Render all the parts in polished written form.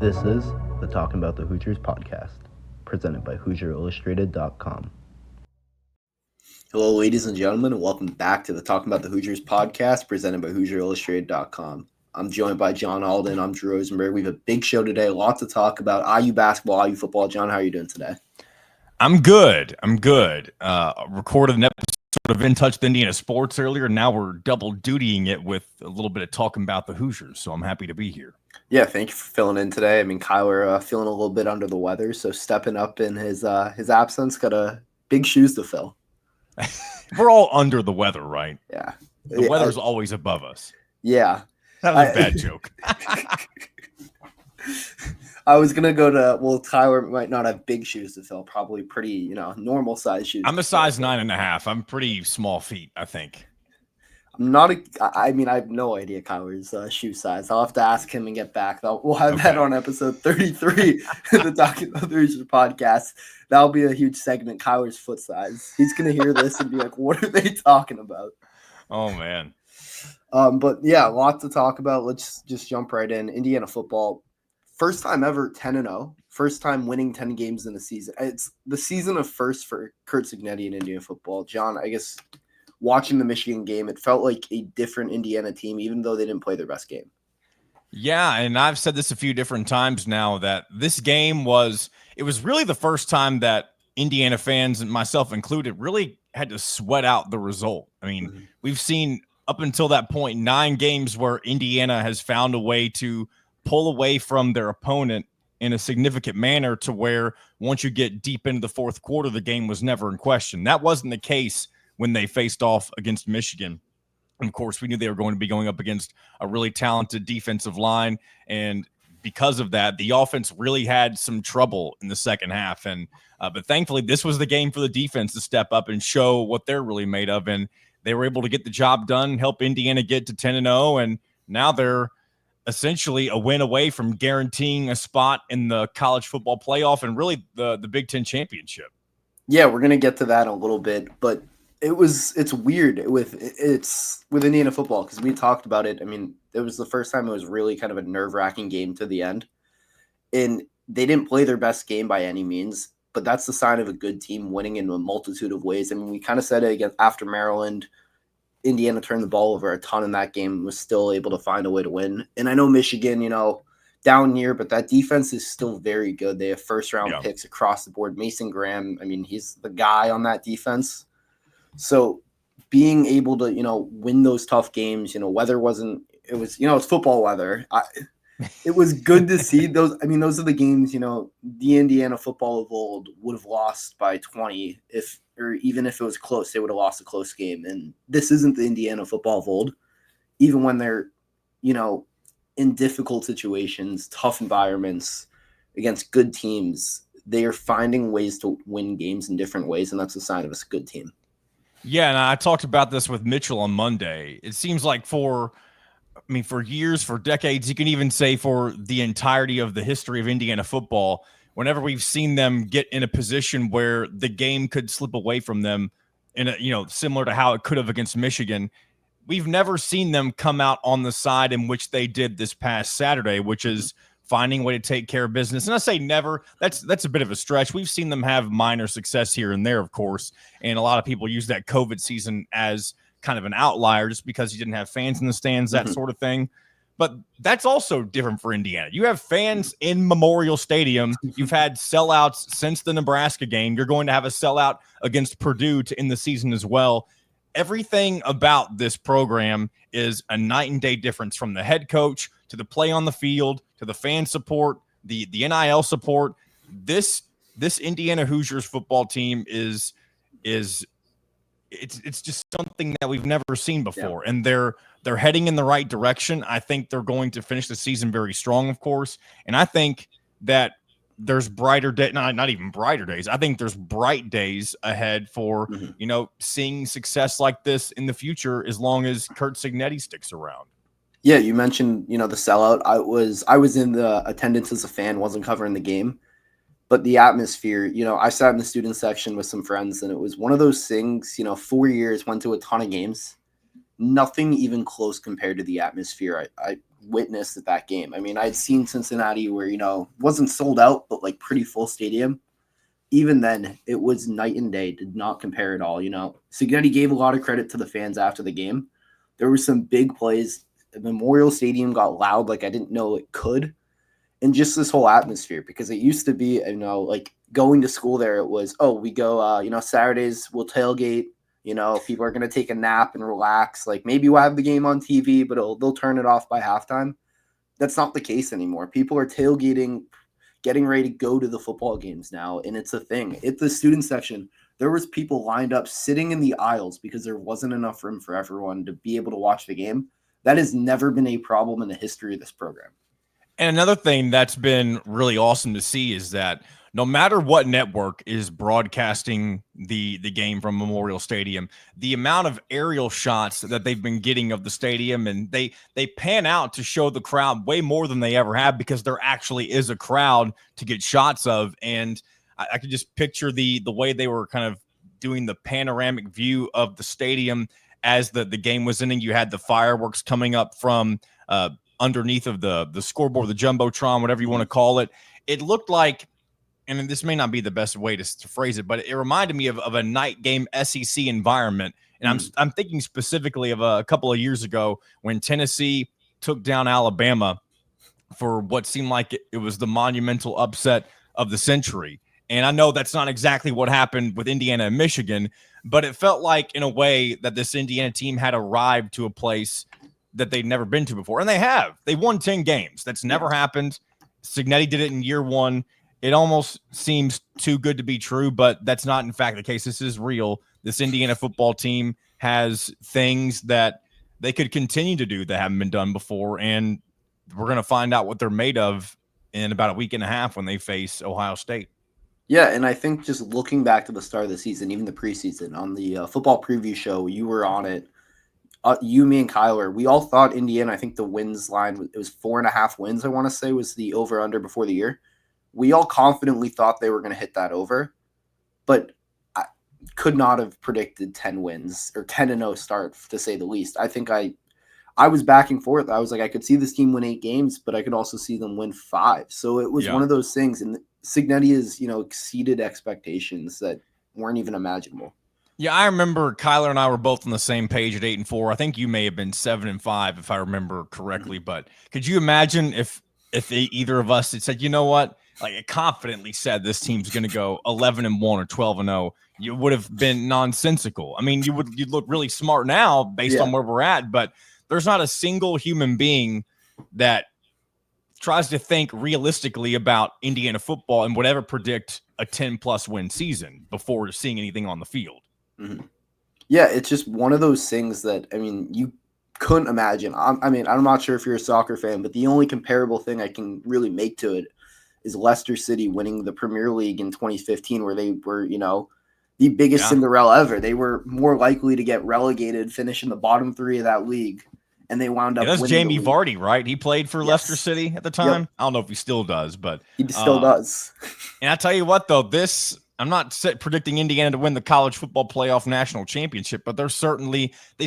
This is the Talkin Bout The Hoosiers podcast, presented by HoosierIllustrated.com. Hello, ladies and gentlemen, and welcome back to the Talkin Bout The Hoosiers podcast, presented by HoosierIllustrated.com. I'm joined by John Alden. I'm Drew Rosenberg. We have a big show today, a lot to talk about. IU basketball, IU football. John, how are you doing today? I'm good. Recorded an episode of In Touch with Indiana Sports earlier. Now we're double dutying it with a little bit of talking about the Hoosiers. So I'm happy to be here. Yeah, thank you for filling in today. I mean, Kyler feeling a little bit under the weather, so stepping up in his absence. Got big shoes to fill. We're all under the weather, right? Yeah. The weather's always above us. Yeah. That was a bad joke. I was going to go to, Tyler might not have big shoes to fill, probably pretty, normal size shoes. I'm a size 9.5. I'm pretty small feet, I think. I have no idea Kyler's shoe size. I'll have to ask him and get back. We'll have that on episode 33 of the Talkin Bout The Hoosiers podcast. That'll be a huge segment, Kyler's foot size. He's going to hear this and be like, what are they talking about? Oh, man. But yeah, a lot to talk about. Let's just jump right in. Indiana football, first time ever 10-0. First time winning 10 games in a season. It's the season of first for Curt Cignetti in Indiana football. John, I guess watching the Michigan game, it felt like a different Indiana team, even though they didn't play their best game. Yeah, and I've said this a few different times now that this game was really the first time that Indiana fans, and myself included, really had to sweat out the result. I mean, we've seen up until that point 9 games where Indiana has found a way to pull away from their opponent in a significant manner to where once you get deep into the fourth quarter, the game was never in question. That wasn't the case when they faced off against Michigan. And of course, we knew they were going to be going up against a really talented defensive line. And because of that, the offense really had some trouble in the second half. And but thankfully, this was the game for the defense to step up and show what they're really made of. And they were able to get the job done, help Indiana get to 10-0. And now they're essentially a win away from guaranteeing a spot in the college football playoff and really the Big Ten championship. Yeah, we're going to get to that in a little bit, but it's weird with Indiana football because we talked about it. I mean, it was the first time it was really kind of a nerve-wracking game to the end. And they didn't play their best game by any means, but that's the sign of a good team winning in a multitude of ways. I mean, we kind of said it again after Maryland. Indiana turned the ball over a ton in that game, was still able to find a way to win. And I know Michigan, down year, but that defense is still very good. They have first-round picks across the board. Mason Graham, I mean, he's the guy on that defense. So being able to, win those tough games, weather wasn't – it was, it's football weather. It was good to see those. I mean, those are the games, the Indiana football of old would have lost by 20 even if it was close, they would have lost a close game. And this isn't the Indiana football of old. Even when they're, in difficult situations, tough environments against good teams, they are finding ways to win games in different ways, and that's a sign of a good team. Yeah, and I talked about this with Mitchell on Monday. It seems like for years, for decades, you can even say for the entirety of the history of Indiana football, whenever we've seen them get in a position where the game could slip away from them in a, similar to how it could have against Michigan, we've never seen them come out on the side in which they did this past Saturday, which is finding a way to take care of business. And I say never, that's a bit of a stretch. We've seen them have minor success here and there, of course. And a lot of people use that COVID season as kind of an outlier just because you didn't have fans in the stands, that sort of thing. But that's also different for Indiana. You have fans in Memorial Stadium. You've had sellouts since the Nebraska game. You're going to have a sellout against Purdue to end the season as well. Everything about this program is a night and day difference, from the head coach to the play on the field to the fan support, the NIL support. This Indiana Hoosiers football team is it's just something that we've never seen before. And they're heading in the right direction. I think they're going to finish the season very strong, of course. And I think that there's brighter days, not even brighter days. I think there's bright days ahead for, seeing success like this in the future, as long as Curt Cignetti sticks around. Yeah, you mentioned, the sellout. I was in the attendance as a fan, wasn't covering the game, but the atmosphere, I sat in the student section with some friends, and it was one of those things, 4 years, went to a ton of games, nothing even close compared to the atmosphere witnessed at that game. I mean, I'd seen Cincinnati where, wasn't sold out, but like pretty full stadium. Even then, it was night and day, did not compare at all. Signetti gave a lot of credit to the fans after the game. There were some big plays. The Memorial Stadium got loud like I didn't know it could. And just this whole atmosphere, because it used to be, like going to school there, it was, oh, we go, Saturdays we'll tailgate, people are going to take a nap and relax. Like maybe we'll have the game on TV, but they'll turn it off by halftime. That's not the case anymore. People are tailgating, getting ready to go to the football games now. And it's a thing. At the student section, there was people lined up sitting in the aisles because there wasn't enough room for everyone to be able to watch the game. That has never been a problem in the history of this program. And another thing that's been really awesome to see is that no matter what network is broadcasting the game from Memorial Stadium, the amount of aerial shots that they've been getting of the stadium, and they pan out to show the crowd way more than they ever have, because there actually is a crowd to get shots of. And I could just picture the way they were kind of doing the panoramic view of the stadium as the game was ending. You had the fireworks coming up from underneath of the scoreboard, the Jumbotron, whatever you want to call it. It looked like, and this may not be the best way to phrase it, but it reminded me of a night game SEC environment. And I'm thinking specifically of a couple of years ago when Tennessee took down Alabama for what seemed like it was the monumental upset of the century. And I know that's not exactly what happened with Indiana and Michigan, but it felt like in a way that this Indiana team had arrived to a place that they'd never been to before. And they have. They won 10 games. That's never happened. Signetti did it in year one. It almost seems too good to be true, but that's not in fact the case. This is real. This Indiana football team has things that they could continue to do that haven't been done before, and we're going to find out what they're made of in about a week and a half when they face Ohio State. Yeah, and I think just looking back to the start of the season, even the preseason, on the football preview show, you were on it. You, me, and Kyler, we all thought Indiana, I think the wins line, it was 4.5 wins, I want to say, was the over-under before the year. We all confidently thought they were going to hit that over, but I could not have predicted 10 wins or 10-0 start, to say the least. I think I was back and forth. I was like, I could see this team win 8 games, but I could also see them win 5. So it was one of those things, and Signetti has, exceeded expectations that weren't even imaginable. Yeah, I remember Kyler and I were both on the same page at 8-4. I think you may have been 7-5 if I remember correctly. But could you imagine if either of us had said, you know what, like it confidently said this team's going to go 11-1 or 12-0? You would have been nonsensical. I mean, you'd look really smart now based on where we're at. But there's not a single human being that tries to think realistically about Indiana football and would ever predict a 10-plus win season before seeing anything on the field. Mm-hmm. Yeah, it's just one of those things that, I mean, you couldn't imagine. I'm not sure if you're a soccer fan, but the only comparable thing I can really make to it is Leicester City winning the Premier League in 2015, where they were, the biggest Cinderella ever. They were more likely to get relegated, finish in the bottom 3 of that league, and they wound up that's winning. Jamie Vardy, right? He played for Leicester City at the time. Yep. I don't know if he still does, but he still does. And I tell you what, though, I'm not predicting Indiana to win the college football playoff national championship, but they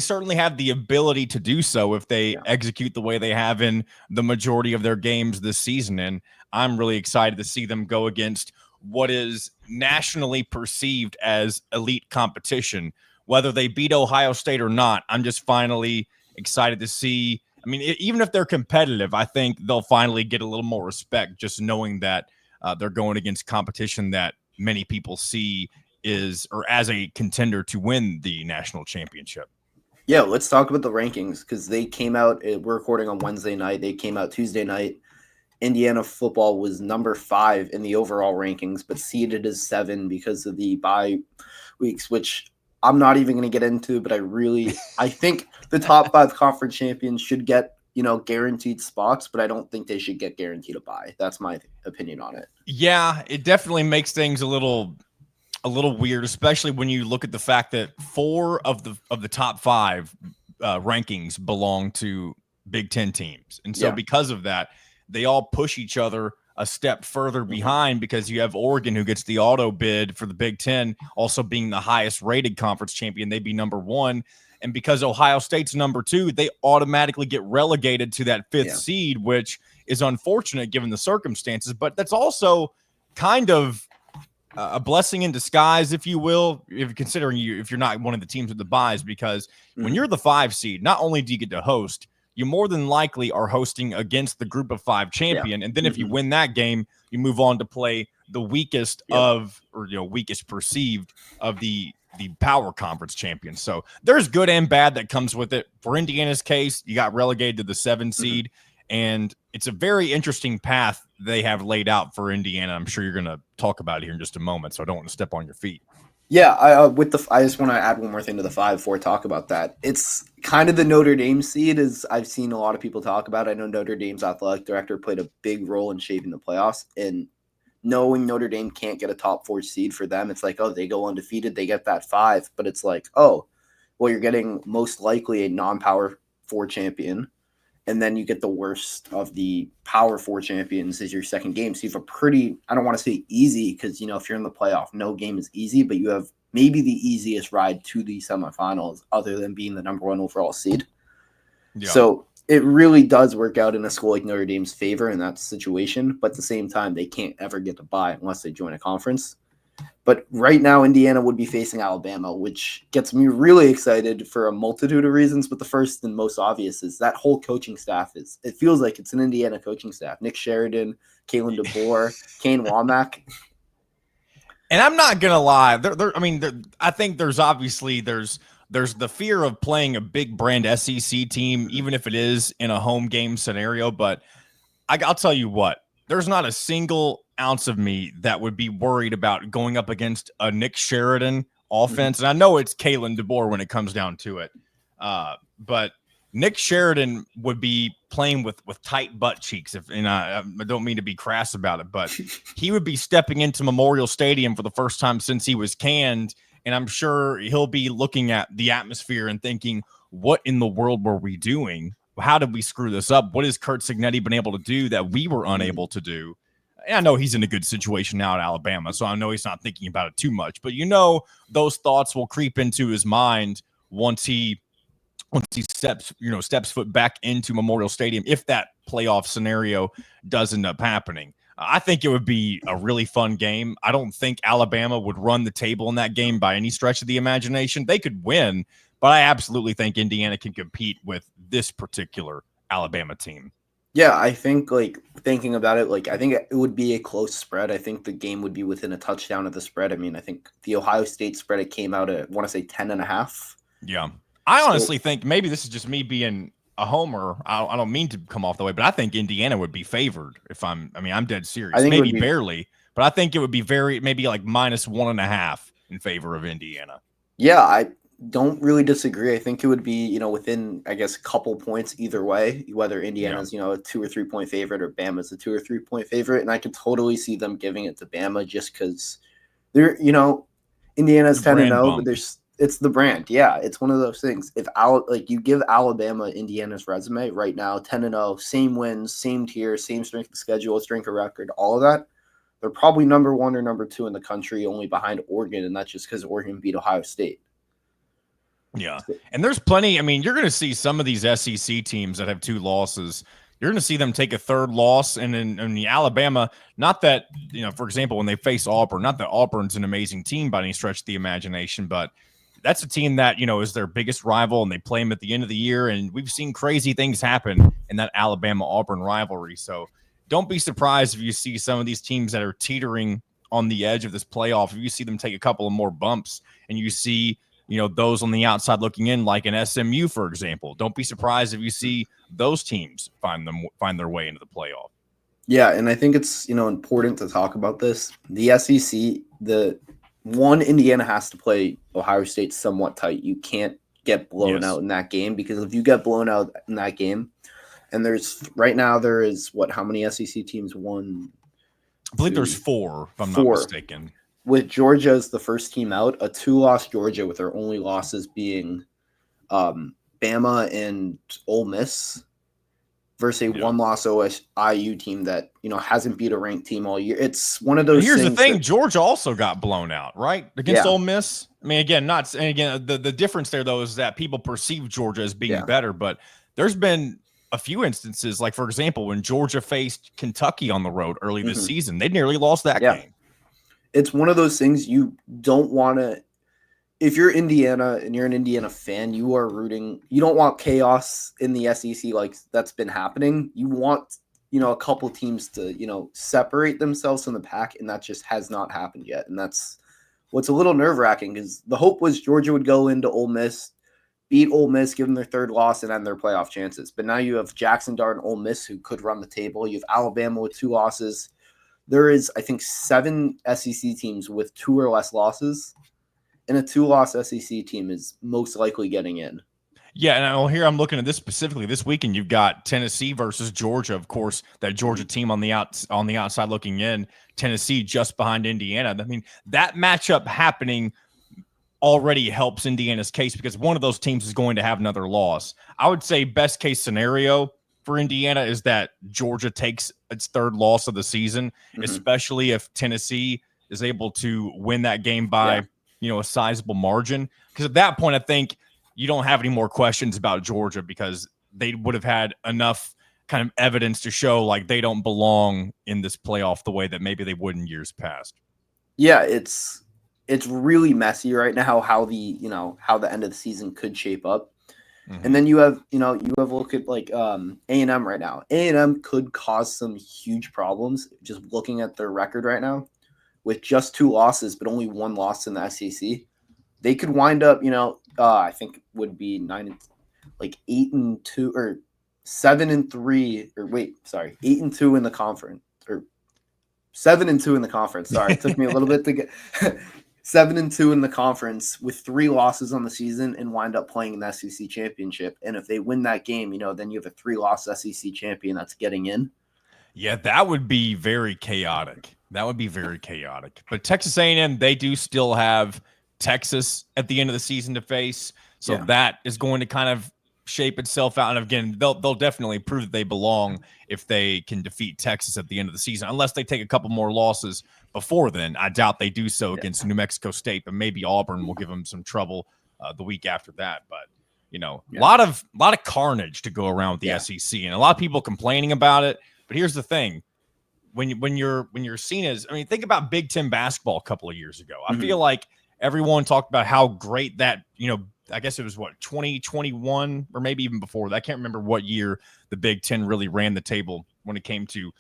certainly have the ability to do so if they execute the way they have in the majority of their games this season. And I'm really excited to see them go against what is nationally perceived as elite competition. Whether they beat Ohio State or not, I'm just finally excited to see. I mean, even if they're competitive, I think they'll finally get a little more respect just knowing that they're going against competition that many people see as a contender to win the national championship. Yeah, let's talk about the rankings, because they came out, we're recording on Wednesday night, they came out Tuesday night. Indiana football was number 5 in the overall rankings, but seeded as 7 because of the bye weeks, which I'm not even going to get into, but I think the top 5 conference champions should get, guaranteed spots, but I don't think they should get guaranteed a bye. That's my opinion on it. Yeah, it definitely makes things a little weird, especially when you look at the fact that 4 of the top 5 rankings belong to Big Ten teams. And so because of that, they all push each other a step further behind, because you have Oregon, who gets the auto bid for the Big Ten, also being the highest rated conference champion. They'd be number 1. And because Ohio State's number 2, they automatically get relegated to that 5th seed, which is unfortunate given the circumstances. But that's also kind of a blessing in disguise, if you will, if considering if you're not one of the teams with the buys, because when you're the 5 seed, not only do you get to host, you more than likely are hosting against the group of 5 champion. And then if you win that game, you move on to play the weakest of, or weakest perceived of the power conference champions. So there's good and bad that comes with it. For Indiana's case, you got relegated to the 7 seed. And it's a very interesting path they have laid out for Indiana. I'm sure you're going to talk about it here in just a moment, so I don't want to step on your feet. Yeah, I just want to add one more thing to the 5 before I talk about that. It's kind of the Notre Dame seed, as I've seen a lot of people talk about. I know Notre Dame's athletic director played a big role in shaping the playoffs, and knowing Notre Dame can't get a top 4 seed for them, it's like, oh, they go undefeated, they get that 5, but it's like, oh, well, you're getting most likely a non-power 4 champion, and then you get the worst of the power 4 champions as your second game. So you have a pretty, I don't want to say easy, because, if you're in the playoff, no game is easy, but you have maybe the easiest ride to the semifinals other than being the number 1 overall seed. Yeah. So it really does work out in a school like Notre Dame's favor in that situation, but at the same time, they can't ever get to bye unless they join a conference. But right now, Indiana would be facing Alabama, which gets me really excited for a multitude of reasons. But the first and most obvious is that whole coaching staff it feels like it's an Indiana coaching staff. Nick Sheridan, Kalen DeBoer, Kane Womack. And I'm not going to lie. I think there's the fear of playing a big brand SEC team, even if it is in a home game scenario. But I'll tell you what. There's not a single ounce of me that would be worried about going up against a Nick Sheridan offense. And I know it's Kalen DeBoer when it comes down to it. But Nick Sheridan would be playing with tight butt cheeks. And I don't mean to be crass about it, but he would be stepping into Memorial Stadium for the first time since he was canned. And I'm sure he'll be looking at the atmosphere and thinking, what in the world were we doing? How did we screw this up? What has Curt Cignetti been able to do that we were unable to do? And I know he's in a good situation now at Alabama, so I know he's not thinking about it too much. But those thoughts will creep into his mind once he steps foot back into Memorial Stadium, if that playoff scenario does end up happening. I think it would be a really fun game. I don't think Alabama would run the table in that game by any stretch of the imagination. They could win, but I absolutely think Indiana can compete with this particular Alabama team. Yeah, I think, thinking about it, I think it would be a close spread. I think the game would be within a touchdown of the spread. I mean, I think the Ohio State spread, it came out at, I want to say 10.5. Yeah. I honestly think maybe this is just me being a homer. I don't mean to come off the way, but I think Indiana would be favored I'm dead serious. Maybe barely, but I think it would be maybe like -1.5 in favor of Indiana. Yeah, I don't really disagree. I think it would be, within, I guess, a couple points either way, whether Indiana's, a 2 or 3 point favorite or Bama's a 2 or 3 point favorite. And I could totally see them giving it to Bama just because they're, Indiana's 10-0, but it's the brand. Yeah, it's one of those things. If you give Alabama Indiana's resume right now, 10-0, same wins, same tier, same strength of schedule, strength of record, all of that, they're probably number 1 or number 2 in the country, only behind Oregon, and that's just because Oregon beat Ohio State. Yeah, and there's plenty. You're going to see some of these SEC teams that have 2 losses. You're going to see them take a 3rd loss, and in the Alabama, not that, for example, when they face Auburn, not that Auburn's an amazing team by any stretch of the imagination, but that's a team that, is their biggest rival, and they play them at the end of the year, and we've seen crazy things happen in that Alabama-Auburn rivalry. So don't be surprised if you see some of these teams that are teetering on the edge of this playoff, if you see them take a couple of more bumps, and you see those on the outside looking in, like an SMU, for example. Don't be surprised if you see those teams find their way into the playoff. Yeah, and I think it's, important to talk about this. The SEC, Indiana has to play Ohio State somewhat tight. You can't get blown out in that game, because if you get blown out in that game, and there is how many SEC teams? I believe there's 4, if I'm not mistaken. With Georgia as the first team out, a 2-loss Georgia with their only losses being Bama and Ole Miss versus a Yeah. one-loss OSIU team that hasn't beat a ranked team all year. It's one of And those here's the things thing: that Georgia also got blown out, right, against yeah, Ole Miss. I mean, again, not and again the difference there though is that people perceive Georgia as being yeah, better, but there's been a few instances, like for example, when Georgia faced Kentucky on the road early this hmm season, they nearly lost that yeah. game. It's one of those things you don't want to. If you're Indiana and you're an Indiana fan, you are rooting. You don't want chaos in the SEC like that's been happening. You want a couple teams to separate themselves from the pack, and that just has not happened yet. And that's what's a little nerve wracking because the hope was Georgia would go into Ole Miss, beat Ole Miss, give them their third loss, and end their playoff chances. But now you have Jackson Dart and Ole Miss who could run the table. You have Alabama with 2 losses. There is, I think, 7 SEC teams with 2 or less losses, and a 2-loss SEC team is most likely getting in. Yeah, and here I'm looking at this specifically. This weekend, you've got Tennessee versus Georgia. Of course, that Georgia team on the outside looking in. Tennessee just behind Indiana. I mean, that matchup happening already helps Indiana's case because one of those teams is going to have another loss. I would say best case scenario for Indiana is that Georgia takes its third loss of the season, especially if Tennessee is able to win that game by, Yeah. a sizable margin. Because at that point, I think you don't have any more questions about Georgia because they would have had enough kind of evidence to show like they don't belong in this playoff the way that maybe they would in years past. Yeah, it's really messy right now how the end of the season could shape up. And then you have a look at like A&M right now. A&M could cause some huge problems just looking at their record right now with just 2 losses but only 1 loss in the SEC. They could wind up, I think would be 8-2 or 7-3 or wait, sorry, 8-2 in the conference or 7-2 in the conference. Sorry, it took me a little bit to get 7-2 in the conference with 3 losses on the season and wind up playing in the SEC championship. And if they win that game, then you have a 3-loss SEC champion that's getting in. Yeah, that would be very chaotic. That would be very chaotic. But Texas A&M, they do still have Texas at the end of the season to face, so Yeah. that is going to kind of shape itself out. And again, they'll definitely prove that they belong if they can defeat Texas at the end of the season, unless they take a couple more losses before then. I doubt they do so against New Mexico State, but maybe Auburn will give them some trouble the week after that. But a lot of carnage to go around with the SEC, and a lot of people complaining about it. But here's the thing: when you're seen as, I mean, think about Big Ten basketball a couple of years ago. I feel like everyone talked about how great that, I guess it was 2021 or maybe even before that. I can't remember what year the Big Ten really ran the table when it came to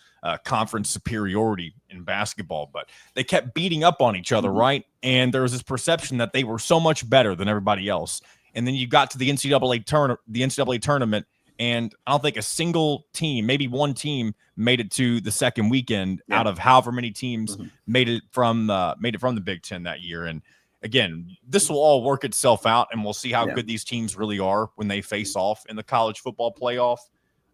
conference superiority in basketball, but they kept beating up on each other, right? And there was this perception that they were so much better than everybody else. And then you got to the NCAA tournament, and I don't think a single team, maybe one team, made it to the second weekend out of however many teams made it from the Big Ten that year. And again, this will all work itself out, and we'll see how good these teams really are when they face off in the college football playoff.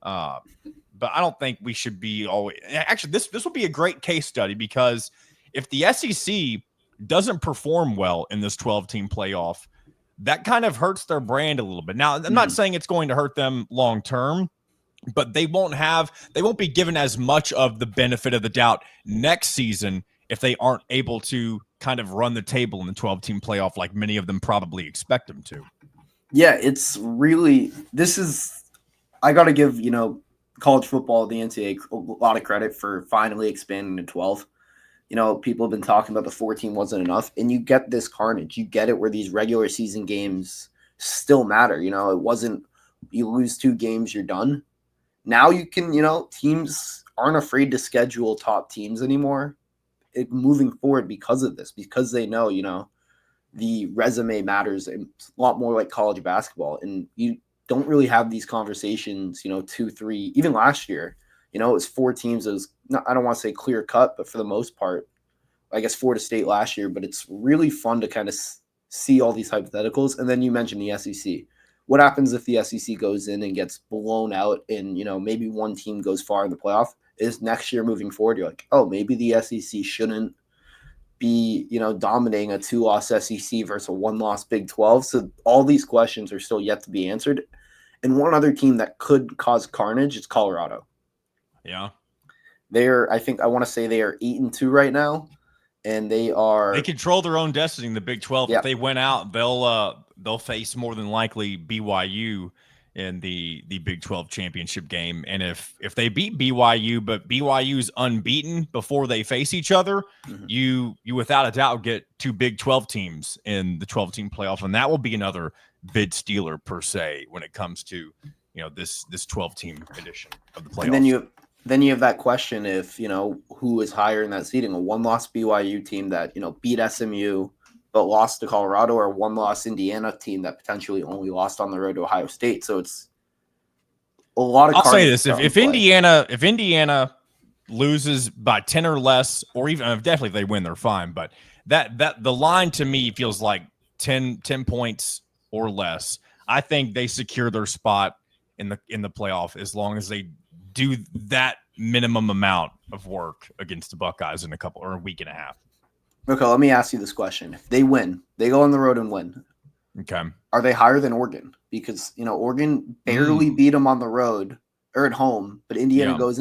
But I don't think we should be always. Actually, this will be a great case study because if the SEC doesn't perform well in this 12-team playoff, that kind of hurts their brand a little bit. Now, I'm not saying it's going to hurt them long term, but they won't be given as much of the benefit of the doubt next season if they aren't able to kind of run the table in the 12-team playoff like many of them probably expect them to. Yeah, it's really I got to give, college football, the NCAA, a lot of credit for finally expanding to 12. People have been talking about the 14 wasn't enough, and you get this carnage. You get it where these regular season games still matter. It wasn't you lose 2 games, you're done. Now you can, teams aren't afraid to schedule top teams anymore moving forward because of this, because they know, the resume matters a lot more like college basketball. And you don't really have these conversations, 2, 3, even last year, it was 4 teams. It was not, I don't want to say clear cut, but for the most part, I guess Florida State last year, but it's really fun to kind of see all these hypotheticals. And then you mentioned the SEC. What happens if the SEC goes in and gets blown out and, maybe one team goes far in the playoff? Is next year moving forward, you're like, oh, maybe the SEC shouldn't be, dominating a 2-loss SEC versus a 1-loss Big 12. So all these questions are still yet to be answered. And one other team that could cause carnage is Colorado. Yeah. I want to say they are 8-2 right now, and they control their own destiny in the Big 12. Yeah. If they win out, they'll face more than likely BYU in the Big 12 championship game. And if they beat BYU, but BYU's unbeaten before they face each other, you without a doubt get two Big 12 teams in the 12-team playoff, and that will be another bid stealer per se when it comes to this 12-team edition of the playoffs. And then you have that question if who is higher in that seeding, a one-loss BYU team that beat SMU but lost to Colorado, or a one-loss Indiana team that potentially only lost on the road to Ohio State. So it's a lot of. I'll say this: if Indiana loses by 10 or less, or even definitely if they win, they're fine. But that the line to me feels like 10 points or less. I think they secure their spot in the playoff as long as they do that minimum amount of work against the Buckeyes in a week and a half. Okay, let me ask you this question. If they win, they go on the road and win. Okay. Are they higher than Oregon? Because, Oregon barely beat them on the road or at home, but Indiana goes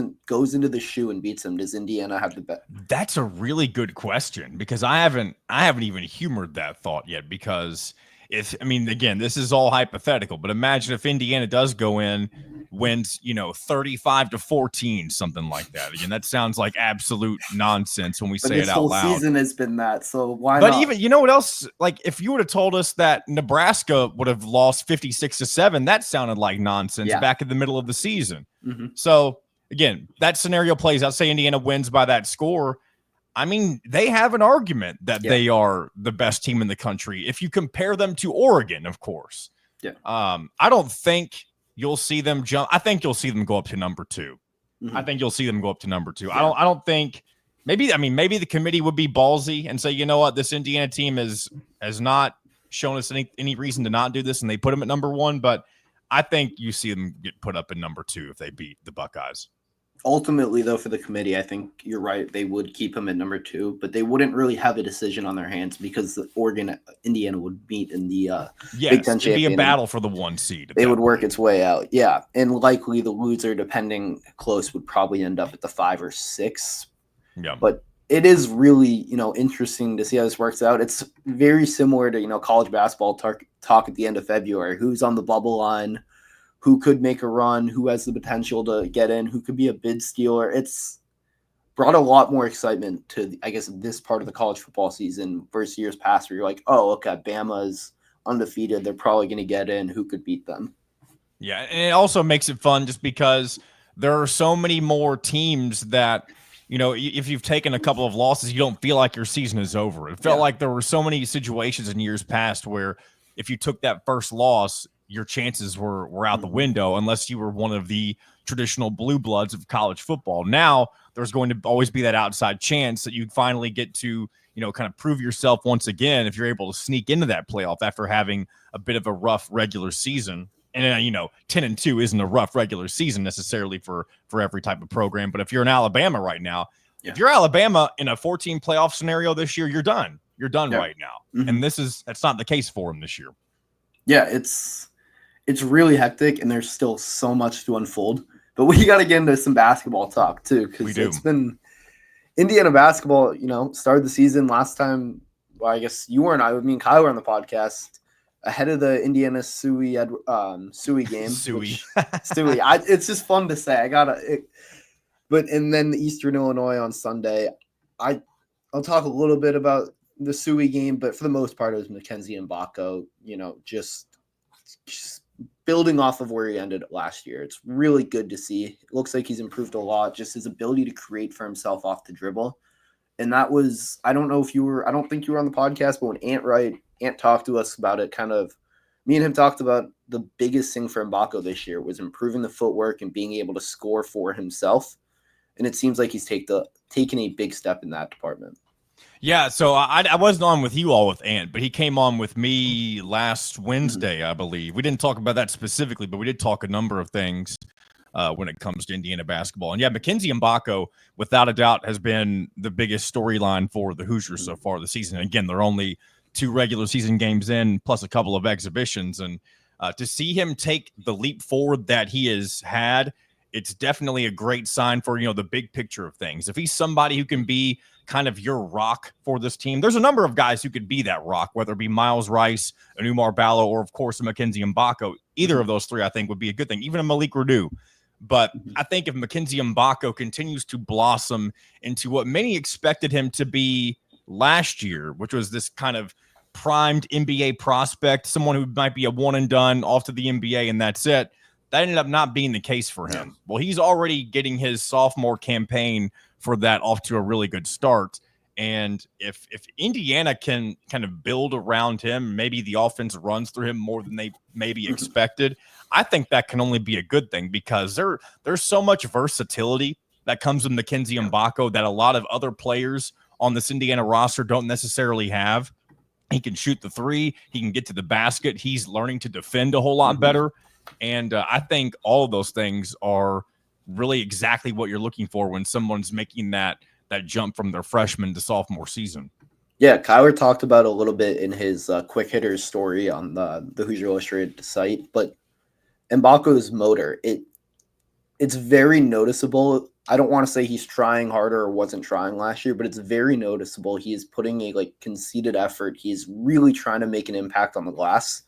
into the shoe and beats them. Does Indiana have the bet? That's a really good question, because I haven't even humored that thought yet, because again, this is all hypothetical, but imagine if Indiana does go in, wins, 35-14, something like that. Again, that sounds like absolute nonsense when we say it out loud. This whole season has been that, so why not? But even, what else? Like, if you would have told us that Nebraska would have lost 56-7, that sounded like nonsense back in the middle of the season. Mm-hmm. So, again, that scenario plays out. Say Indiana wins by that score. They have an argument that they are the best team in the country if you compare them to Oregon, of course. Yeah. I don't think you'll see them jump. I think you'll see them go up to number 2. Mm-hmm. I think you'll see them go up to number 2. Yeah. I don't think maybe the committee would be ballsy and say, you know what, this Indiana team has not shown us any reason to not do this, and they put them at number 1. But I think you see them get put up in number 2 if they beat the Buckeyes. Ultimately, though, for the committee, I think you're right. They would keep him at number 2, but they wouldn't really have a decision on their hands because the Indiana would meet in the Big Ten championship. It'd be a battle for the 1 seed. They would work its way out, and likely the loser, depending close, would probably end up at the 5 or 6. Yeah, but it is really interesting to see how this works out. It's very similar to college basketball talk at the end of February. Who's on the bubble line? Who could make a run, who has the potential to get in, who could be a bid stealer. It's brought a lot more excitement to, I guess, this part of the college football season versus years past where you're like, oh, okay, Bama's undefeated. They're probably going to get in. Who could beat them? Yeah, and it also makes it fun just because there are so many more teams that, if you've taken a couple of losses, you don't feel like your season is over. It felt like there were so many situations in years past where if you took that first loss, your chances were out the window unless you were one of the traditional blue bloods of college football. Now there's going to always be that outside chance that you finally get to, kind of prove yourself once again if you're able to sneak into that playoff after having a bit of a rough regular season. And 10-2 isn't a rough regular season necessarily for every type of program. But if you're in Alabama right now, if you're Alabama in a 14 playoff scenario this year, you're done. You're done right now. Mm-hmm. And that's not the case for them this year. Yeah, it's really hectic, and there's still so much to unfold. But we got to get into some basketball talk, too, because it's been Indiana basketball, started the season last time. Well, I guess you weren't. Me and Kyle were on the podcast ahead of the Indiana Suey game. Suey. It's just fun to say. And then the Eastern Illinois on Sunday. I'll talk a little bit about the Suey game, but for the most part, it was Mackenzie and Baco, just building off of where he ended last year. It's really good to see. It looks like he's improved a lot, just his ability to create for himself off the dribble. And that was, I don't think you were on the podcast, but when Ant talked to us about it, kind of, me and him talked about the biggest thing for Mbako this year was improving the footwork and being able to score for himself. And it seems like he's taken a big step in that department. Yeah, so I wasn't on with you all with Ant, but he came on with me last Wednesday, I believe. We didn't talk about that specifically, but we did talk a number of things when it comes to Indiana basketball. And yeah, Mackenzie Mbako, without a doubt, has been the biggest storyline for the Hoosiers so far this season. And again, they're only 2 regular season games in, plus a couple of exhibitions. And To see him take the leap forward that he has had, it's definitely a great sign for, the big picture of things. If he's somebody who can be kind of your rock for this team, there's a number of guys who could be that rock, whether it be Miles Rice, an Umar Ballo, or of course a Mackenzie Mbako. Either of those three, I think, would be a good thing. Even a Malik Renew. But I think if Mackenzie Mbako continues to blossom into what many expected him to be last year, which was this kind of primed NBA prospect, someone who might be a one and done off to the NBA and that's it, that ended up not being the case for him. Well, he's already getting his sophomore campaign for that off to a really good start. And if Indiana can kind of build around him, maybe the offense runs through him more than they maybe expected, I think that can only be a good thing, because there's so much versatility that comes with Mackenzie Mbako that a lot of other players on this Indiana roster don't necessarily have. He can shoot the three. He can get to the basket. He's learning to defend a whole lot better. And I think all of those things are really exactly what you're looking for when someone's making that jump from their freshman to sophomore season. Yeah, Kyler talked about a little bit in his quick hitters story on the Hoosier Illustrated site, but Mbako's motor, it's very noticeable. I don't want to say he's trying harder or wasn't trying last year, but it's very noticeable. He is putting a conceited effort. He's really trying to make an impact on the glass.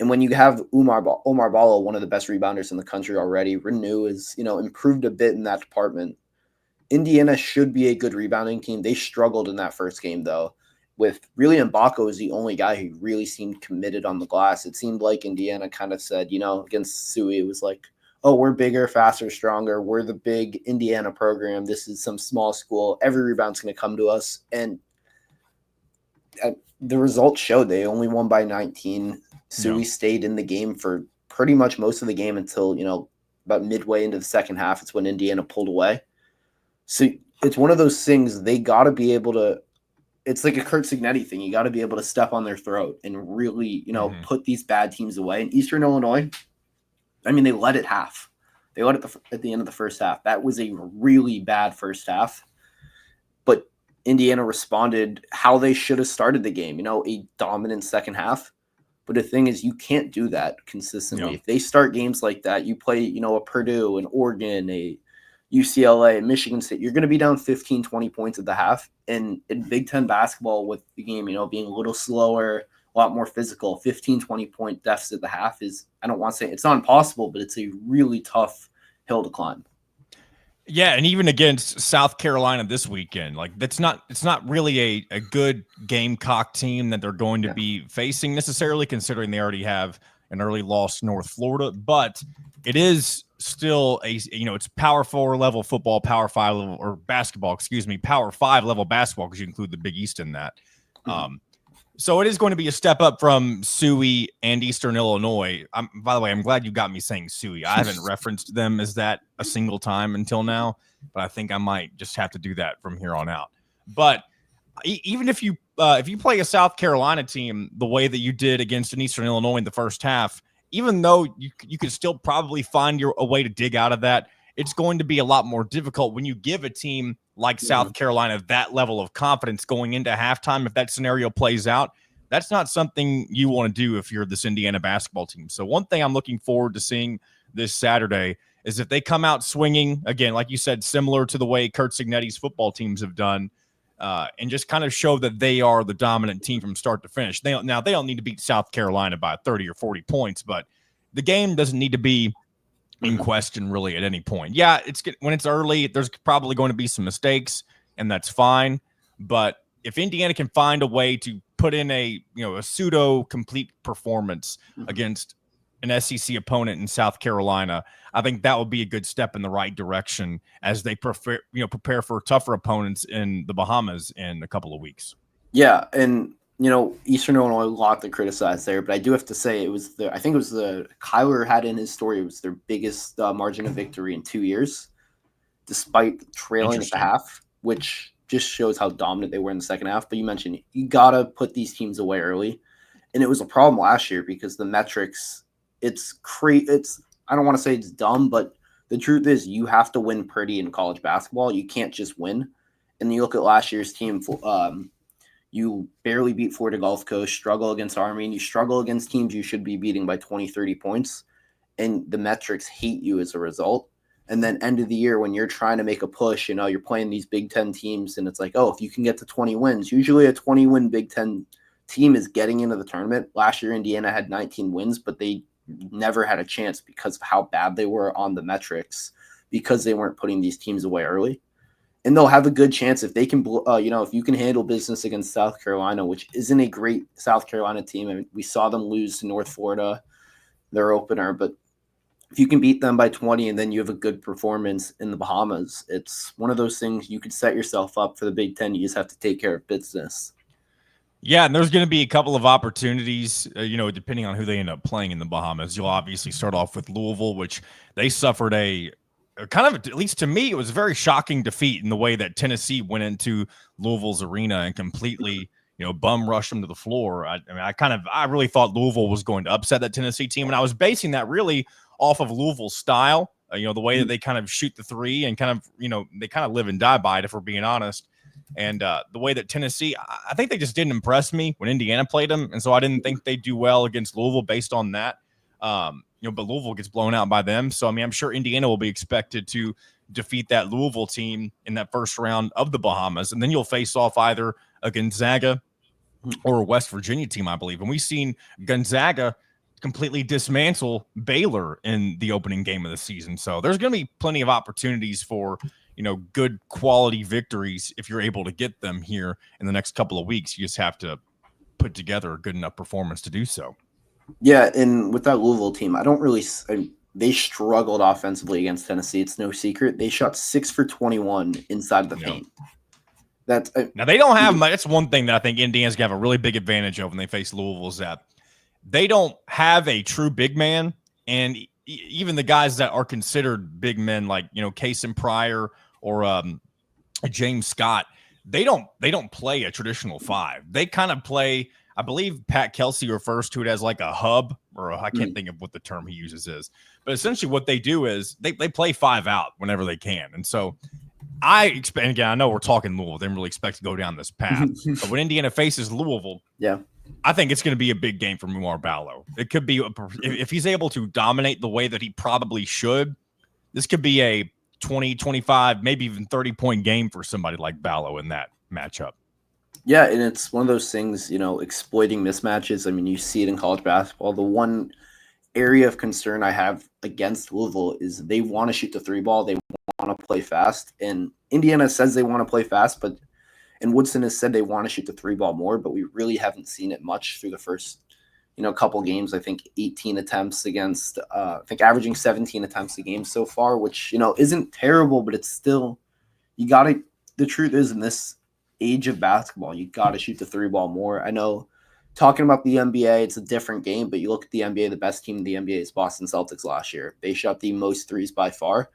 And when you have Umar Ballo, one of the best rebounders in the country already, Renew is, improved a bit in that department. Indiana should be a good rebounding team. They struggled in that first game, though, with really Mbako is the only guy who really seemed committed on the glass. It seemed like Indiana kind of said, against Suey, it was like, oh, we're bigger, faster, stronger. We're the big Indiana program. This is some small school. Every rebound's going to come to us. And the results showed they only won by 19. Suey stayed in the game for pretty much most of the game until, about midway into the second half. It's when Indiana pulled away. So it's one of those things they got to be able to – it's like a Kurt Signetti thing. You got to be able to step on their throat and really, put these bad teams away. In Eastern Illinois, I mean, they led at half. They led at the end of the first half. That was a really bad first half. But Indiana responded how they should have started the game, a dominant second half. But the thing is, you can't do that consistently. If they start games like that, you play, a Purdue, an Oregon, a UCLA, Michigan State, you're going to be down 15, 20 points at the half. And in Big Ten basketball, with the game, being a little slower, a lot more physical, 15, 20-point deficit at the half is, I don't want to say it's not impossible, but it's a really tough hill to climb. Yeah, and even against South Carolina this weekend, it's not really a good Gamecock team that they're going to be facing necessarily, considering they already have an early loss to North Florida, but it is still it's Power 4 level football, Power 5 level or basketball, excuse me, Power 5 level basketball, because you include the Big East in that. So it is going to be a step up from Suey and Eastern Illinois. By the way, I'm glad you got me saying Suey. I haven't referenced them as that a single time until now, but I think I might just have to do that from here on out. But even if you play a South Carolina team the way that you did against an Eastern Illinois in the first half, even though you could still probably find a way to dig out of that, it's going to be a lot more difficult when you give a team like South Carolina that level of confidence going into halftime. If that scenario plays out, that's not something you want to do if you're this Indiana basketball team. So one thing I'm looking forward to seeing this Saturday is if they come out swinging, again, like you said, similar to the way Kurt Signetti's football teams have done, and just kind of show that they are the dominant team from start to finish. They don't need to beat South Carolina by 30 or 40 points, but the game doesn't need to be in question really at any point. Yeah, when it's early, there's probably going to be some mistakes, and that's fine. But if Indiana can find a way to put in a pseudo complete performance against an SEC opponent in South Carolina, I think that will be a good step in the right direction as they prepare for tougher opponents in the Bahamas in a couple of weeks. Yeah, and Eastern Illinois, a lot to criticize there, but I do have to say I think it was the Kyler had in his story, it was their biggest margin of victory in 2 years, despite trailing at the half, which just shows how dominant they were in the second half. But you mentioned you got to put these teams away early, and it was a problem last year because the metrics, I don't want to say it's dumb, but the truth is you have to win pretty in college basketball. You can't just win. And you look at last year's team, You barely beat Florida Gulf Coast, struggle against Army, and you struggle against teams you should be beating by 20, 30 points. And the metrics hate you as a result. And then end of the year, when you're trying to make a push, you're playing these Big Ten teams, and it's like, oh, if you can get to 20 wins, usually a 20-win Big Ten team is getting into the tournament. Last year, Indiana had 19 wins, but they never had a chance because of how bad they were on the metrics, because they weren't putting these teams away early. And they'll have a good chance if they can, if you can handle business against South Carolina, which isn't a great South Carolina team. I mean, we saw them lose to North Florida, their opener, but if you can beat them by 20 and then you have a good performance in the Bahamas, it's one of those things you could set yourself up for the Big Ten. You just have to take care of business. Yeah, and there's going to be a couple of opportunities, depending on who they end up playing in the Bahamas. You'll obviously start off with Louisville, which they suffered a kind of, at least to me, it was a very shocking defeat in the way that Tennessee went into Louisville's arena and completely, bum rushed them to the floor. I really thought Louisville was going to upset that Tennessee team, and I was basing that really off of Louisville's style, the way that they kind of shoot the three and kind of, they kind of live and die by it, if we're being honest. And the way that Tennessee, I think they just didn't impress me when Indiana played them. And so I didn't think they'd do well against Louisville based on that. But Louisville gets blown out by them. So, I'm sure Indiana will be expected to defeat that Louisville team in that first round of the Bahamas. And then you'll face off either a Gonzaga or a West Virginia team, I believe. And we've seen Gonzaga completely dismantle Baylor in the opening game of the season. So there's going to be plenty of opportunities for, good quality victories if you're able to get them here in the next couple of weeks. You just have to put together a good enough performance to do so. Yeah, and with that Louisville team, they struggled offensively against Tennessee. It's no secret. They shot 6 for 21 inside the paint. Now they don't have much. That's one thing that I think Indiana's gonna have a really big advantage of when they face Louisville, is that they don't have a true big man, and even the guys that are considered big men, like Cason Pryor or James Scott, they don't play a traditional five. They kind of play. I believe Pat Kelsey refers to it as like a hub, or I can't think of what the term he uses is. But essentially what they do is they play five out whenever they can. And so I expect, again, I know we're talking Louisville, they didn't really expect to go down this path. But when Indiana faces Louisville, yeah, I think it's going to be a big game for Mumar Ballo. It could be, if he's able to dominate the way that he probably should, this could be a 20, 25, maybe even 30-point game for somebody like Ballo in that matchup. Yeah, and it's one of those things, exploiting mismatches. I mean, you see it in college basketball. The one area of concern I have against Louisville is they want to shoot the three ball. They want to play fast. And Indiana says they want to play fast, and Woodson has said they want to shoot the three ball more, but we really haven't seen it much through the first, couple games. I think 18 attempts against, averaging 17 attempts a game so far, which, isn't terrible, but it's still, the truth is, in this age of basketball, you got to shoot the three ball more. I know, talking about the NBA, it's a different game, but you look at the NBA, the best team in the NBA is Boston Celtics last year. They shot the most threes by far,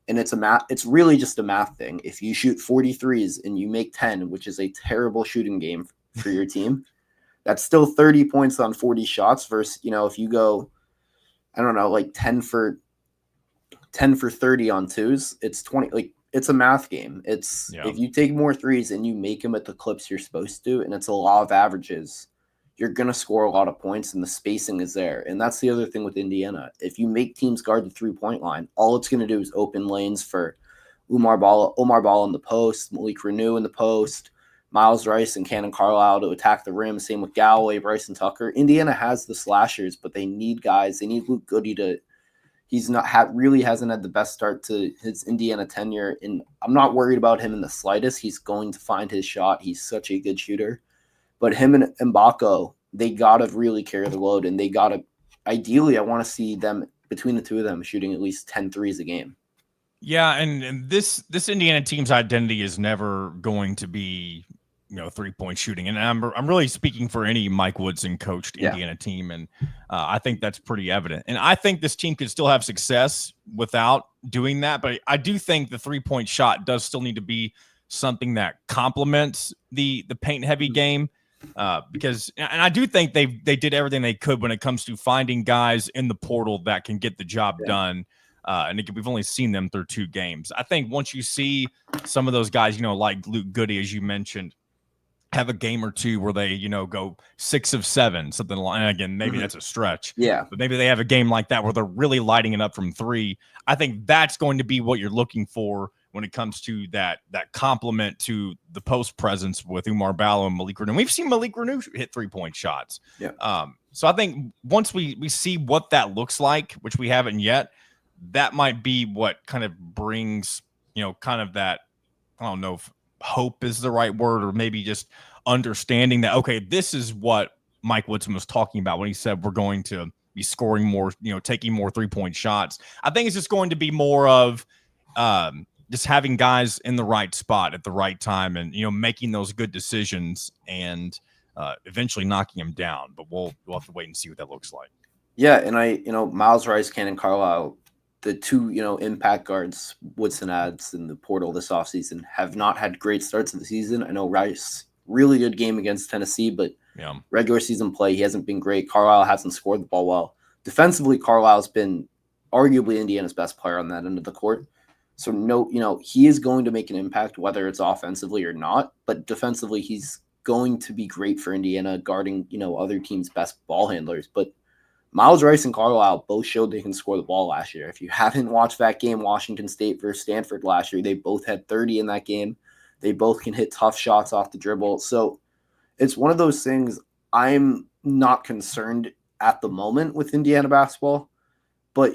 and it's really just a math thing. If you shoot 40 threes and you make 10, which is a terrible shooting game for your team, that's still 30 points on 40 shots versus, if you go, I don't know, like 10 for 30 on twos, it's 20, like, it's a math game. If you take more threes and you make them at the clips you're supposed to, and it's a law of averages, you're going to score a lot of points, and the spacing is there. And that's the other thing with Indiana. If you make teams guard the three-point line, all it's going to do is open lanes for Omar Ball in the post, Malik Renew in the post, Miles Rice and Cannon Carlisle to attack the rim. Same with Galloway, Bryson Tucker. Indiana has the slashers, but they need guys. They need Luke Goody to – he's really hasn't had the best start to his Indiana tenure, and I'm not worried about him in the slightest. He's going to find his shot. He's such a good shooter. But him and Mbako, they got to really carry the load, and they got to – ideally, I want to see them, between the two of them, shooting at least 10 threes a game. Yeah, and this Indiana team's identity is never going to be – three-point shooting. And I'm really speaking for any Mike Woodson coached Indiana team. And I think that's pretty evident. And I think this team could still have success without doing that. But I do think the three-point shot does still need to be something that complements the paint-heavy game. Because and I do think they did everything they could when it comes to finding guys in the portal that can get the job done. And again, we've only seen them through 2 games. I think once you see some of those guys, like Luke Goody, as you mentioned, have a game or two where they, go 6 of 7, something like. And again, maybe Mhm. that's a stretch, Yeah. but maybe they have a game like that where they're really lighting it up from 3. I think that's going to be what you're looking for when it comes to that complement to the post presence with Umar Ballo and Malik Renew. We've seen Malik Renew hit 3-point shots. Yeah. So I think once we see what that looks like, which we haven't yet, that might be what kind of brings, kind of that, I don't know if hope is the right word, or maybe just understanding that, okay, this is what Mike Woodson was talking about when he said we're going to be scoring more, taking more 3-point shots. I think it's just going to be more of just having guys in the right spot at the right time and, making those good decisions and eventually knocking them down. But we'll have to wait and see what that looks like. Yeah, and Miles Rice, Cannon Carlisle, the two, impact guards Woodson adds in the portal this offseason have not had great starts of the season. I know Rice, really good game against Tennessee, but Yeah. regular season play, he hasn't been great. Carlisle hasn't scored the ball well. Defensively, Carlisle's been arguably Indiana's best player on that end of the court. So no, he is going to make an impact, whether it's offensively or not. But defensively, he's going to be great for Indiana, guarding, other teams' best ball handlers. But Miles Rice and Carlisle both showed they can score the ball last year. If you haven't watched that game, Washington State versus Stanford last year, they both had 30 in that game. They both can hit tough shots off the dribble. So it's one of those things. I'm not concerned at the moment with Indiana basketball, but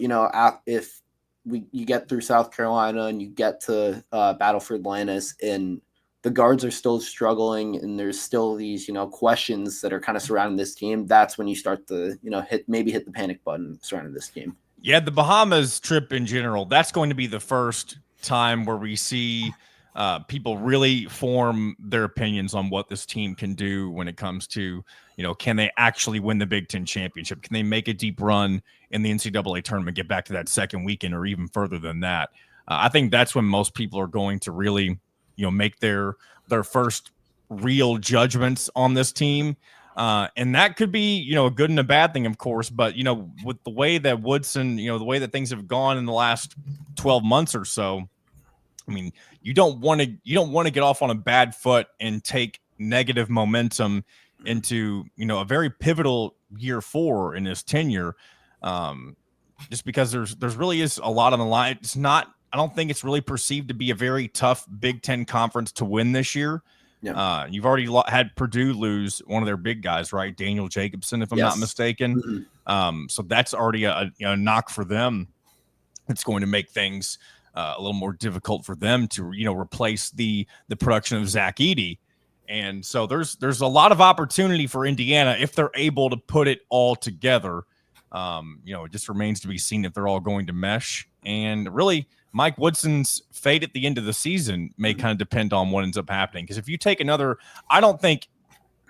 if you get through South Carolina and you get to Battle for Atlantis, and the guards are still struggling, and there's still these questions that are kind of surrounding this team, that's when you start to hit the panic button surrounding this team. Yeah, the Bahamas trip in general, that's going to be the first time where we see people really form their opinions on what this team can do when it comes to, can they actually win the Big Ten championship? Can they make a deep run in the NCAA tournament, get back to that second weekend or even further than that? I think that's when most people are going to really, make their first real judgments on this team. And that could be, a good and a bad thing, of course. But, with the way that Woodson, the way that things have gone in the last 12 months or so, I mean, you don't want to get off on a bad foot and take negative momentum into, a very pivotal year 4 in his tenure. Just because there's really is a lot on the line. I don't think it's really perceived to be a very tough Big Ten conference to win this year. Yeah. You've already had Purdue lose one of their big guys, right? Daniel Jacobson, if I'm not mistaken. Mm-hmm. So that's already a knock for them. It's going to make things a little more difficult for them to, replace the production of Zach Edey. And so there's a lot of opportunity for Indiana if they're able to put it all together. It just remains to be seen if they're all going to mesh. And really, Mike Woodson's fate at the end of the season may kind of depend on what ends up happening. Because if you take I don't think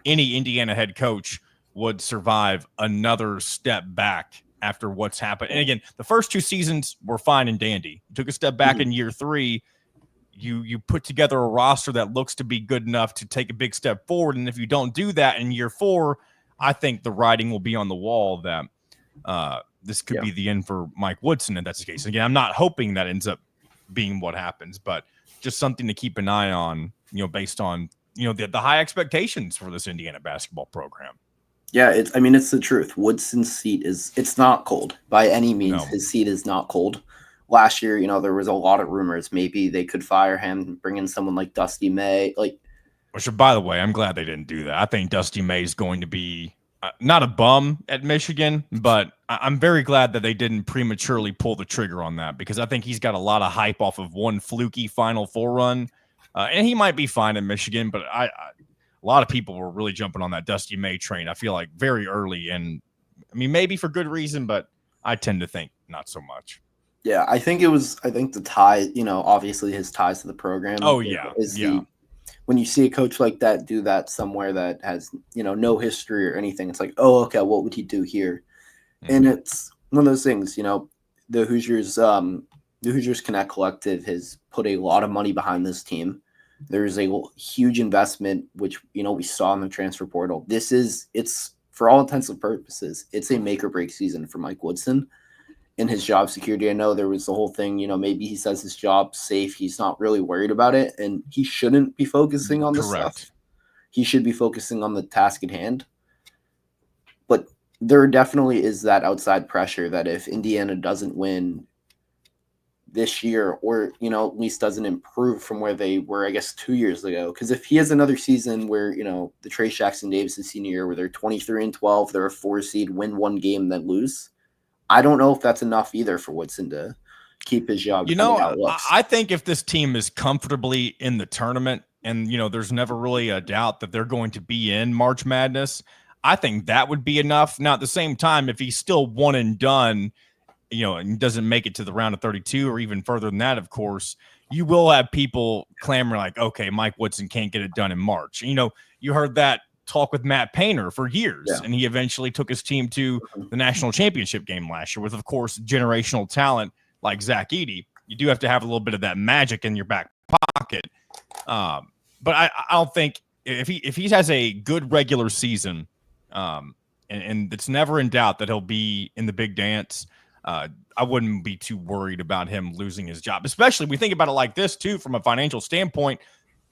any Indiana head coach would survive another step back after what's happened. And again, the first 2 seasons were fine and dandy. You took a step back in year 3. You put together a roster that looks to be good enough to take a big step forward. And if you don't do that in year 4, I think the writing will be on the wall that this could be the end for Mike Woodson, if that's the case. Again, I'm not hoping that ends up being what happens, but just something to keep an eye on, based on, the high expectations for this Indiana basketball program. Yeah, it's the truth. Woodson's seat it's not cold by any means. No. His seat is not cold. Last year, there was a lot of rumors. Maybe they could fire him, bring in someone like Dusty May. Which, by the way, I'm glad they didn't do that. I think Dusty May is going to be not a bum at Michigan, but I'm very glad that they didn't prematurely pull the trigger on that, because I think he's got a lot of hype off of one fluky Final Four run. And he might be fine in Michigan, but a lot of people were really jumping on that Dusty May train, I feel like, very early. And, maybe for good reason, but I tend to think not so much. Yeah, I think the tie, obviously his ties to the program. Oh, yeah. When you see a coach like that do that somewhere that has, no history or anything, it's like, oh, okay, what would he do here? Mm-hmm. And it's one of those things, the Hoosiers Connect Collective has put a lot of money behind this team. There's a huge investment, which, we saw in the transfer portal. It's for all intents and purposes, it's a make or break season for Mike Woodson in his job security. I know there was the whole thing, maybe he says his job's safe. He's not really worried about it, and he shouldn't be focusing on this stuff. he should be focusing on the task at hand. But there definitely is that outside pressure that if Indiana doesn't win this year, or at least doesn't improve from where they were, I guess, 2 years ago, because if he has another season where the Trace Jackson Davis senior year where they're 23-12, they're a 4 seed, win one game, then lose, I don't know if that's enough either for Woodson to keep his job, depending on how it looks. I think if this team is comfortably in the tournament, and there's never really a doubt that they're going to be in March Madness, I think that would be enough. Now, at the same time, if he's still one and done, and doesn't make it to the round of 32 or even further than that, of course, you will have people clamoring like, okay, Mike Woodson can't get it done in March. You heard that talk with Matt Painter for years, and he eventually took his team to the national championship game last year with, of course, generational talent like Zach Edey. You do have to have a little bit of that magic in your back pocket. But I don't think if he has a good regular season, and it's never in doubt that he'll be in the big dance, I wouldn't be too worried about him losing his job. Especially we think about it like this too, from a financial standpoint.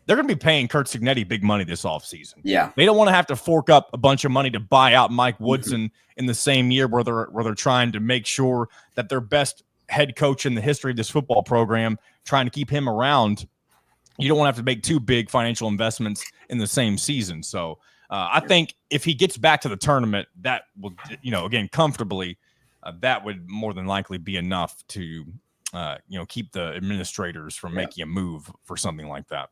They're going to be paying Curt Cignetti big money this offseason. Yeah, they don't want to have to fork up a bunch of money to buy out Mike Woodson in the same year where they're trying to make sure that their best head coach in the history of this football program, trying to keep him around. You don't want to have to make two big financial investments in the same season. So I think if he gets back to the tournament, that will, again, comfortably, that would more than likely be enough to, keep the administrators from making a move for something like that.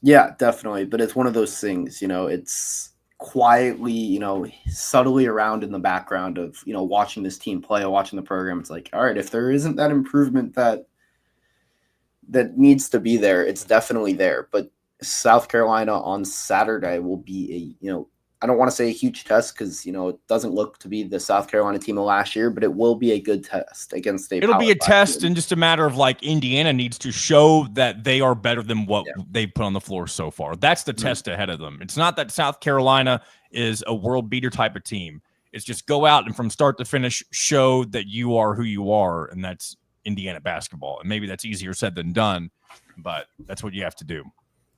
Yeah, definitely. But it's one of those things, it's quietly, subtly around in the background of, watching this team play, watching the program. It's like, all right, if there isn't that improvement that needs to be there, it's definitely there. But South Carolina on Saturday will be I don't want to say a huge test because, it doesn't look to be the South Carolina team of last year, but it will be a good test against It'll be a test, and just a matter of like Indiana needs to show that they are better than what they've put on the floor so far. That's the test ahead of them. It's not that South Carolina is a world beater type of team. It's just go out and from start to finish show that you are who you are, and that's Indiana basketball. And maybe that's easier said than done, but that's what you have to do.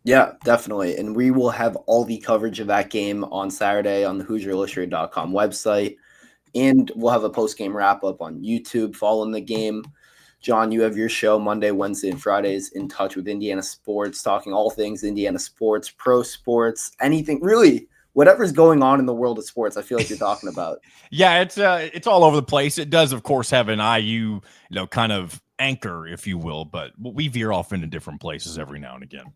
Yeah, definitely. And we will have all the coverage of that game on Saturday on the HoosierIllustrated.com website. And we'll have a post-game wrap-up on YouTube following the game. John, you have your show Monday, Wednesday, and Fridays, In Touch with Indiana Sports, talking all things Indiana sports, pro sports, anything, really, whatever's going on in the world of sports, I feel like you're talking about. Yeah, it's all over the place. It does, of course, have an IU, kind of anchor, if you will, but we veer off into different places every now and again.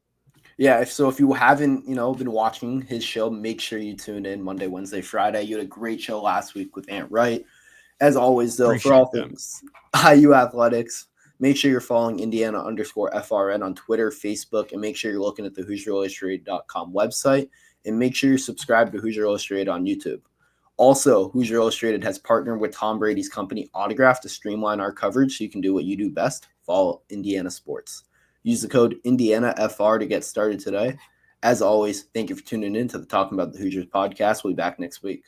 Yeah, if you haven't, been watching his show, make sure you tune in Monday, Wednesday, Friday. You had a great show last week with Ant Wright. As always, though, for all things IU athletics, make sure you're following Indiana_FRN on Twitter, Facebook, and make sure you're looking at the HoosierIllustrated.com website, and make sure you're subscribed to Hoosier Illustrated on YouTube. Also, Hoosier Illustrated has partnered with Tom Brady's company Autograph to streamline our coverage so you can do what you do best, follow Indiana sports. Use the code IndianaFR to get started today. As always, thank you for tuning in to the Talkin Bout The Hoosiers podcast. We'll be back next week.